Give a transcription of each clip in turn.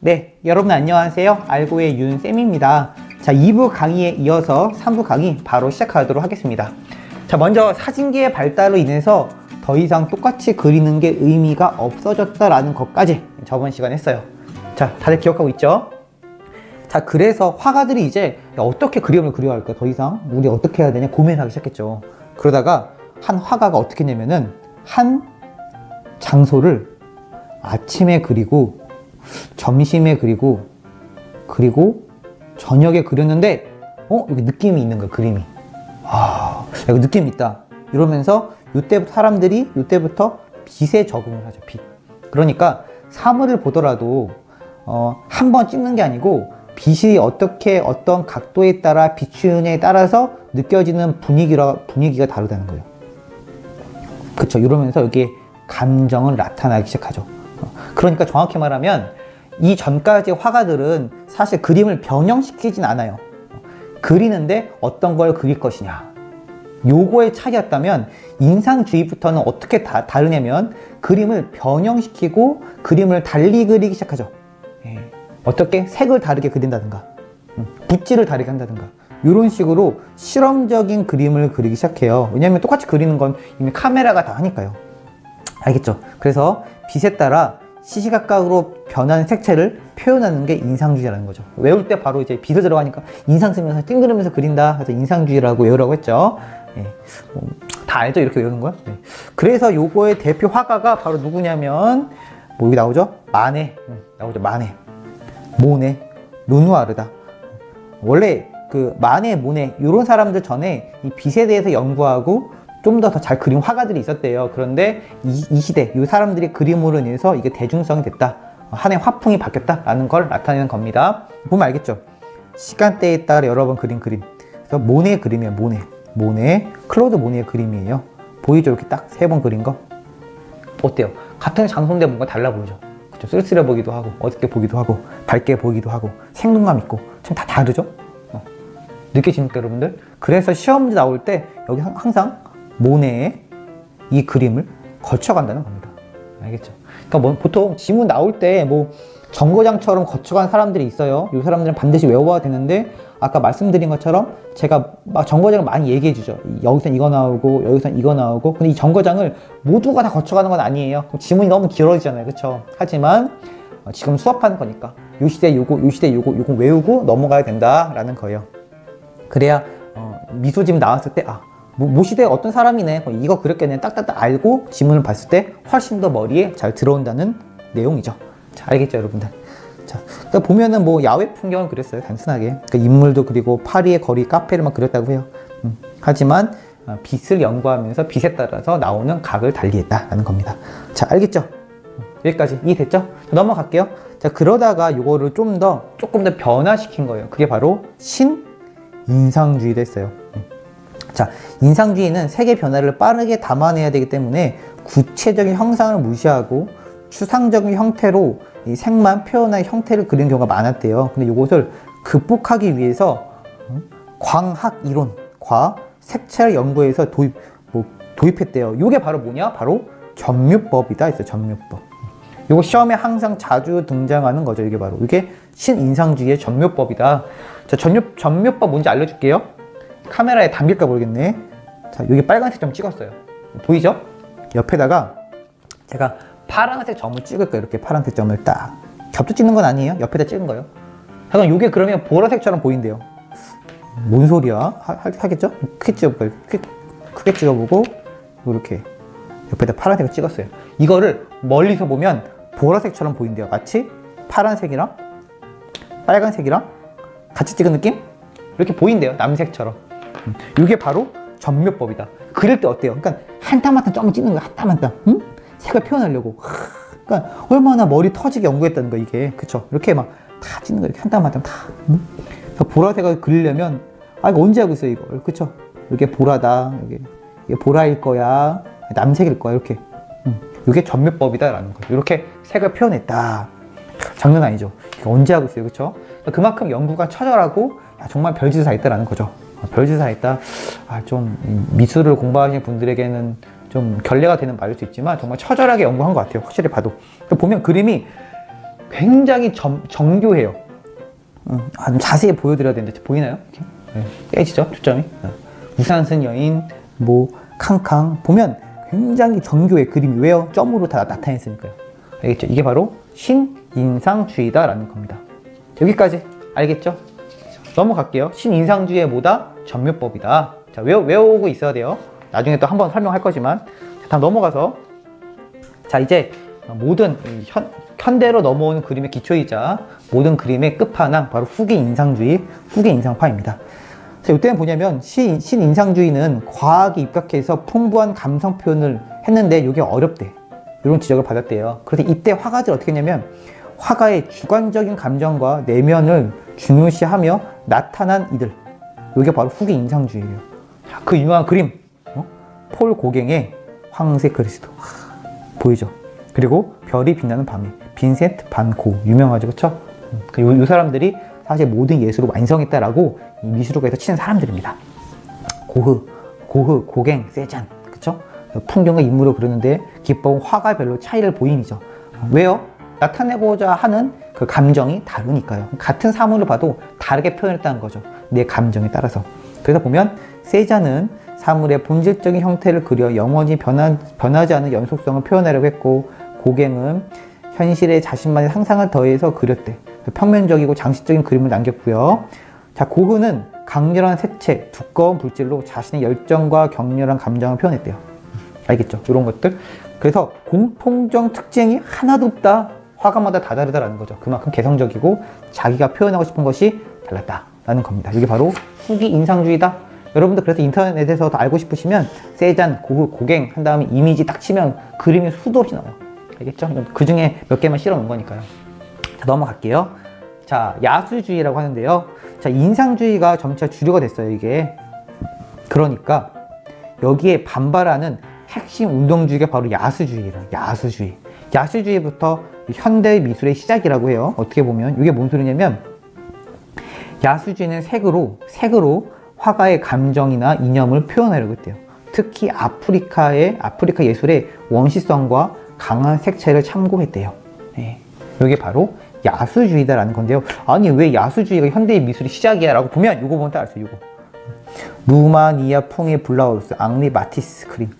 네, 여러분 안녕하세요. 알고의 윤쌤입니다. 자, 2부 강의에 이어서 3부 강의 바로 시작하도록 하겠습니다. 자, 먼저 사진기의 발달로 인해서 더 이상 똑같이 그리는 게 의미가 없어졌다라는 것까지 저번 시간에 했어요. 자, 다들 기억하고 있죠? 자, 그래서 화가들이 이제 어떻게 그림을 그려야 할까? 더 이상 우리 어떻게 해야 되냐 고민하기 시작했죠. 그러다가 한 화가가 어떻게 했냐면은 한 장소를 아침에 그리고 점심에 그리고 저녁에 그렸는데 여기 느낌이 있는 거야. 그림이 여기 느낌 있다 이러면서 이때부터 사람들이 이때부터 빛에 적응을 하죠. 빛. 그러니까 사물을 보더라도 한 번 찍는 게 아니고 빛이 어떤 각도에 따라 비추느냐에 따라서 느껴지는 분위기가 다르다는 거예요. 그쵸. 이러면서 여기에 감정은 나타나기 시작하죠. 그러니까 정확히 말하면 이 전까지 화가들은 사실 그림을 변형시키진 않아요. 그리는데 어떤 걸 그릴 것이냐, 요거의 차이였다면 인상주의부터는 어떻게 다르냐면 그림을 변형시키고 그림을 달리 그리기 시작하죠. 어떻게 색을 다르게 그린다든가 붓질을 다르게 한다든가 이런 식으로 실험적인 그림을 그리기 시작해요. 왜냐하면 똑같이 그리는 건 이미 카메라가 다 하니까요. 알겠죠? 그래서 빛에 따라 시시각각으로 변하는 색채를 표현하는 게 인상주의라는 거죠. 외울 때 바로 이제 빛을 들어가니까 인상 쓰면서 찡그리면서 그린다 해서 인상주의라고 외우라고 했죠. 다 알죠? 이렇게 외우는 거야. 그래서 요거의 대표 화가가 바로 누구냐면 여기 나오죠? 마네 나오죠. 마네, 모네, 르누아르다. 원래 그 마네, 모네 이런 사람들 전에 이 빛에 대해서 연구하고 좀 더 잘 그린 화가들이 있었대요. 그런데 이 시대 이 사람들이 그림으로 인해서 이게 대중성이 됐다, 하나의 화풍이 바뀌었다라는 걸 나타내는 겁니다. 보면 알겠죠? 시간대에 따라 여러 번 그린 그림. 그래서 모네의 그림이에요. 모네, 클로드 모네의 그림이에요. 보이죠? 이렇게 딱 3번 그린 거. 어때요? 같은 장소인데 뭔가 달라 보이죠? 그쵸? 쓸쓸해 보기도 하고 어둡게 보기도 하고 밝게 보이기도 하고 생동감 있고 좀 다 다르죠? 느껴지니까 여러분들? 그래서 시험 문제 나올 때 여기 항상 모네의 이 그림을 거쳐간다는 겁니다. 알겠죠? 그러니까 보통 지문 나올 때 정거장처럼 거쳐간 사람들이 있어요. 이 사람들은 반드시 외워야 되는데 아까 말씀드린 것처럼 제가 막 정거장을 많이 얘기해 주죠. 여기선 이거 나오고 여기선 이거 나오고. 근데 이 정거장을 모두가 다 거쳐가는 건 아니에요. 그럼 지문이 너무 길어지잖아요. 그쵸? 하지만 지금 수업하는 거니까 요 시대 요거 외우고 넘어가야 된다라는 거예요. 그래야 미술지문 나왔을 때 모 시대에 어떤 사람이네 이거 그렸겠네 딱딱딱 알고 지문을 봤을 때 훨씬 더 머리에 잘 들어온다는 내용이죠. 자, 알겠죠 여러분들? 자, 그러니까 보면은 야외 풍경을 그렸어요. 단순하게. 그러니까 인물도 그리고 파리의 거리 카페를 막 그렸다고 해요. 하지만 빛을 연구하면서 빛에 따라서 나오는 각을 달리했다라는 겁니다. 자, 알겠죠? 여기까지 이해됐죠? 자, 넘어갈게요. 자, 그러다가 요거를 조금 더 변화시킨 거예요. 그게 바로 신인상주의도 했어요. 자, 인상주의는 색의 변화를 빠르게 담아내야 되기 때문에 구체적인 형상을 무시하고 추상적인 형태로 이 색만 표현할 형태를 그리는 경우가 많았대요. 근데 이것을 극복하기 위해서 광학 이론과 색채를 연구해서 도입했대요. 이게 바로 뭐냐? 바로 점묘법이다 했어요. 점묘법. 이거 시험에 항상 자주 등장하는 거죠. 이게 신인상주의의 점묘법이다. 자, 점묘법 뭔지 알려줄게요. 카메라에 담길까 모르겠네. 자, 여기 빨간색 점 찍었어요. 보이죠? 옆에다가 제가 파란색 점을 찍을 거예요. 이렇게 파란색 점을 딱 겹쳐 찍는 건 아니에요. 옆에다 찍은 거예요. 잠깐 이게 그러면 보라색처럼 보인대요. 뭔 소리야? 하겠죠? 크게 찍어볼까요? 크게 찍어보고 이렇게 옆에다 파란색을 찍었어요. 이거를 멀리서 보면 보라색처럼 보인대요. 마치 파란색이랑 빨간색이랑 같이 찍은 느낌? 이렇게 보인대요. 남색처럼. 이게 바로 점묘법이다. 그릴 때 어때요? 그러니까 한 땀 한 땀 점을 찍는 거야. 한 땀 한 땀. 색을 표현하려고. 그러니까 얼마나 머리 터지게 연구했다는 거야 이게. 그쵸? 이렇게 막 다 찍는 거야. 이렇게 한 땀 한 땀 다. 그래서 보라색을 그리려면 이거 언제 하고 있어요 이걸. 그쵸? 이게 보라다. 이게 보라일 거야. 남색일 거야. 이렇게. 이게 점묘법이다라는 거죠. 이렇게 색을 표현했다. 장난 아니죠? 이거 언제 하고 있어요. 그쵸? 그만큼 연구가 처절하고 정말 별짓을 다 했다라는 거죠. 별짓을 다 했다. 좀 미술을 공부하시는 분들에게는 좀 결례가 되는 말일 수 있지만 정말 처절하게 연구한 것 같아요. 확실히 봐도. 보면 그림이 굉장히 정교해요. 좀 자세히 보여드려야 되는데 보이나요? 이렇게? 네. 깨지죠? 초점이. 우산쓴 여인, 뭐 캉캉 보면 굉장히 정교해 그림이. 왜요? 점으로 다 나타냈으니까요. 알겠죠? 이게 바로 신인상주의다라는 겁니다. 여기까지 알겠죠? 넘어갈게요. 신인상주의의 뭐다? 전묘법이다. 자, 외우고 있어야 돼요. 나중에 또 한번 설명할 거지만. 자, 다음 넘어가서 자, 이제 모든 현대로 넘어오는 그림의 기초이자 모든 그림의 끝판왕, 바로 후기 인상주의, 후기 인상파입니다. 자, 이때는 뭐냐면 신인상주의는 과학에 입각해서 풍부한 감성 표현을 했는데 이게 어렵대. 이런 지적을 받았대요. 그래서 이때 화가들 어떻게 했냐면 화가의 주관적인 감정과 내면을 중요시하며 나타난 이들. 이게 바로 후기 인상주의예요. 그 유명한 그림, 폴 고갱의 황새 그리스도. 보이죠? 그리고 별이 빛나는 밤에 빈센트 반 고, 유명하죠, 그렇죠? 이 사람들이 사실 모든 예술을 완성했다라고 이 미술학에서 치는 사람들입니다. 고갱, 세잔, 그렇죠? 풍경과 인물을 그리는데 기법은 화가별로 차이를 보이죠. 왜요? 나타내고자 하는 그 감정이 다르니까요. 같은 사물을 봐도 다르게 표현했다는 거죠. 내 감정에 따라서. 그래서 보면 세잔은 사물의 본질적인 형태를 그려 영원히 변하지 않는 연속성을 표현하려고 했고, 고갱은 현실에 자신만의 상상을 더해서 그렸대. 평면적이고 장식적인 그림을 남겼고요. 자, 고흐는 강렬한 색채, 두꺼운 붓질로 자신의 열정과 격렬한 감정을 표현했대요. 알겠죠? 이런 것들. 그래서 공통적 특징이 하나도 없다. 화가마다 다 다르다라는 거죠. 그만큼 개성적이고 자기가 표현하고 싶은 것이 달랐다라는 겁니다. 이게 바로 후기 인상주의다. 여러분들 그래서 인터넷에서 더 알고 싶으시면 세잔, 고흐, 고갱 한 다음에 이미지 딱 치면 그림이 수도 없이 나와요. 알겠죠? 그 중에 몇 개만 실어 놓은 거니까요. 자, 넘어갈게요. 자, 야수주의라고 하는데요. 자, 인상주의가 점차 주류가 됐어요, 이게. 그러니까 여기에 반발하는 핵심 운동주의가 바로 야수주의예요. 야수주의. 야수주의부터 현대 미술의 시작이라고 해요. 어떻게 보면 이게 뭔 소리냐면 야수주의는 색으로 화가의 감정이나 이념을 표현하려고 했대요. 특히 아프리카 예술의 원시성과 강한 색채를 참고했대요. 네. 이게 바로 야수주의다라는 건데요. 아니 왜 야수주의가 현대의 미술의 시작이야? 라고 보면 이거 보면 딱 알 수 있어요. 이거. 루마니아 풍의 블라우스, 앙리 마티스 그림.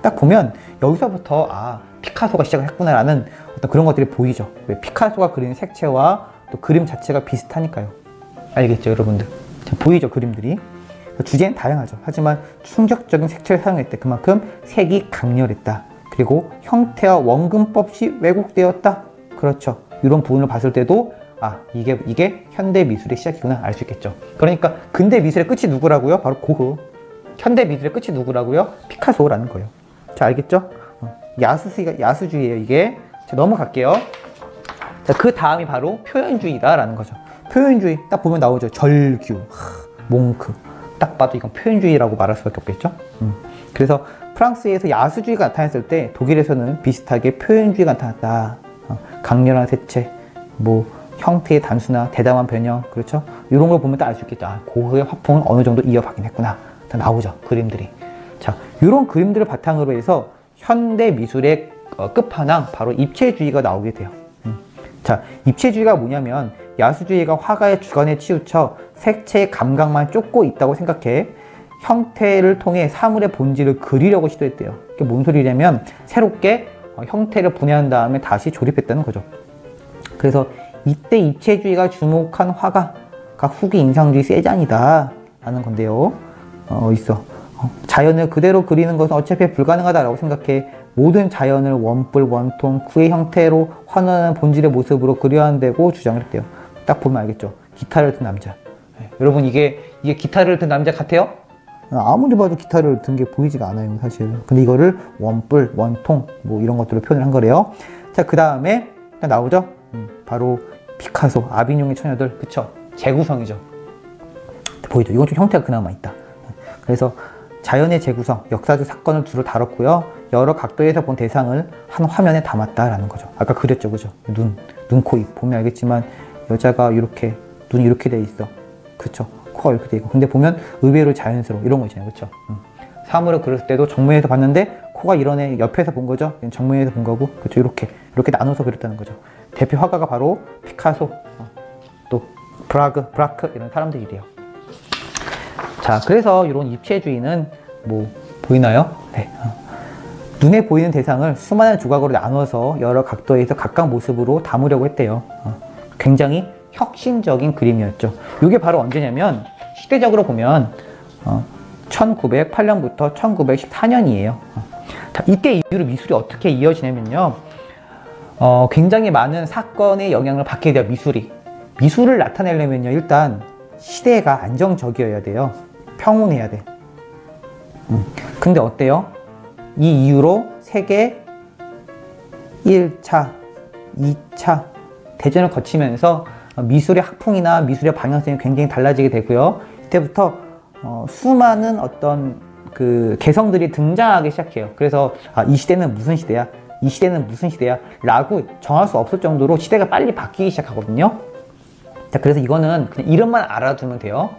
딱 보면 여기서부터 피카소가 시작을 했구나라는 어떤 그런 것들이 보이죠. 왜 피카소가 그리는 색채와 또 그림 자체가 비슷하니까요. 알겠죠, 여러분들? 보이죠, 그림들이? 주제는 다양하죠. 하지만 충격적인 색채를 사용했대. 그만큼 색이 강렬했다. 그리고 형태와 원근법 없이 왜곡되었다. 그렇죠. 이런 부분을 봤을 때도 이게 현대 미술의 시작이구나 알 수 있겠죠. 그러니까 근대 미술의 끝이 누구라고요? 바로 고흐. 현대 미술의 끝이 누구라고요? 피카소라는 거예요. 자, 알겠죠? 야수주의예요, 이게. 자, 넘어갈게요. 자, 그 다음이 바로 표현주의다라는 거죠. 표현주의 딱 보면 나오죠. 절규, 몽크. 딱 봐도 이건 표현주의라고 말할 수밖에 없겠죠. 그래서 프랑스에서 야수주의가 나타났을 때 독일에서는 비슷하게 표현주의가 나타났다. 강렬한 색채, 뭐 형태의 단순화, 대담한 변형, 그렇죠? 이런 걸 보면 딱 알 수 있겠죠. 고흐의 화풍을 어느 정도 이어가긴 했구나. 다 나오죠, 그림들이. 자, 이런 그림들을 바탕으로 해서 현대 미술의 끝판왕, 바로 입체주의가 나오게 돼요. 자, 입체주의가 뭐냐면 야수주의가 화가의 주관에 치우쳐 색채의 감각만 쫓고 있다고 생각해 형태를 통해 사물의 본질을 그리려고 시도했대요. 이게 뭔 소리냐면 새롭게 형태를 분해한 다음에 다시 조립했다는 거죠. 그래서 이때 입체주의가 주목한 화가가 후기 인상주의 세잔이다 라는 건데요. 자연을 그대로 그리는 것은 어차피 불가능하다라고 생각해 모든 자연을 원뿔, 원통, 구의 형태로 환원하는 본질의 모습으로 그려야 한다고 주장을 했대요. 딱 보면 알겠죠. 기타를 든 남자. 여러분 이게 기타를 든 남자 같아요? 아무리 봐도 기타를 든 게 보이지가 않아요, 사실. 근데 이거를 원뿔, 원통 뭐 이런 것들로 표현을 한 거래요. 자, 그 다음에 나오죠. 바로 피카소, 아비뇽의 처녀들, 그쵸? 재구성이죠. 보이죠? 이건 좀 형태가 그나마 있다. 그래서 자연의 재구성, 역사적 사건을 주로 다뤘고요. 여러 각도에서 본 대상을 한 화면에 담았다라는 거죠. 아까 그랬죠, 그죠? 눈, 코, 입 보면 알겠지만 여자가 이렇게 눈이 이렇게 돼 있어, 그쵸? 코가 이렇게 돼 있고, 근데 보면 의외로 자연스러워 이런 거 있잖아요, 그쵸? 사물을 그렸을 때도 정면에서 봤는데 코가 이러네, 옆에서 본 거죠? 정면에서 본 거고, 그쵸? 이렇게 나눠서 그렸다는 거죠. 대표 화가가 바로 피카소, 또 브라크 이런 사람들이래요. 자, 그래서 이런 입체주의는 뭐 보이나요? 네. 눈에 보이는 대상을 수많은 조각으로 나눠서 여러 각도에서 각각 모습으로 담으려고 했대요. 굉장히 혁신적인 그림이었죠. 이게 바로 언제냐면 시대적으로 보면 1908년부터 1914년이에요. 자, 이때 이후로 미술이 어떻게 이어지냐면요. 굉장히 많은 사건의 영향을 받게 돼요. 미술을 나타내려면요, 일단 시대가 안정적이어야 돼요. 평온해야 돼. 근데 어때요? 이 이후로 세계 1차, 2차 대전을 거치면서 미술의 학풍이나 미술의 방향성이 굉장히 달라지게 되고요. 이때부터 수많은 어떤 그 개성들이 등장하기 시작해요. 그래서 이 시대는 무슨 시대야? 이 시대는 무슨 시대야? 라고 정할 수 없을 정도로 시대가 빨리 바뀌기 시작하거든요. 자, 그래서 이거는 그냥 이름만 알아두면 돼요.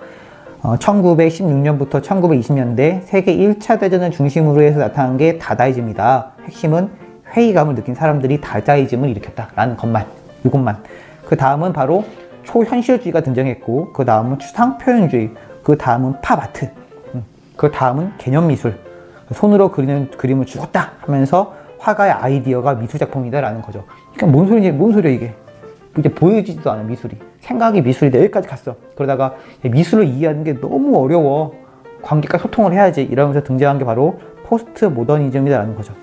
1916년부터 1920년대 세계 1차 대전을 중심으로 해서 나타난 게 다다이즘이다. 핵심은 회의감을 느낀 사람들이 다다이즘을 일으켰다라는 것만, 이것만. 그 다음은 바로 초현실주의가 등장했고, 그 다음은 추상표현주의, 그 다음은 팝아트, 그 다음은 개념미술. 손으로 그리는 그림을 죽었다 하면서 화가의 아이디어가 미술작품이다라는 거죠. 그러니까 뭔 소리야 이게. 이제 보여지지도 않아, 미술이. 생각이 미술인데 여기까지 갔어. 그러다가 미술을 이해하는 게 너무 어려워. 관객과 소통을 해야지. 이러면서 등장한 게 바로 포스트 모더니즘이라는 거죠.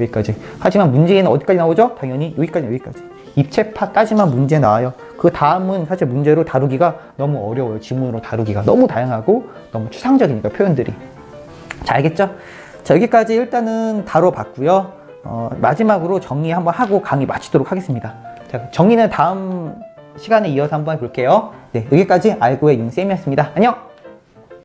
여기까지. 하지만 문제는 어디까지 나오죠? 당연히 여기까지. 입체파까지만 문제 나와요. 그 다음은 사실 문제로 다루기가 너무 어려워요. 지문으로 다루기가 너무 다양하고 너무 추상적이니까 표현들이. 자, 알겠죠? 자, 여기까지 일단은 다뤄봤고요. 마지막으로 정리 한번 하고 강의 마치도록 하겠습니다. 자, 정리는 다음 시간에 이어서 한번 해볼게요. 네, 여기까지 알고의 윤쌤이었습니다. 안녕!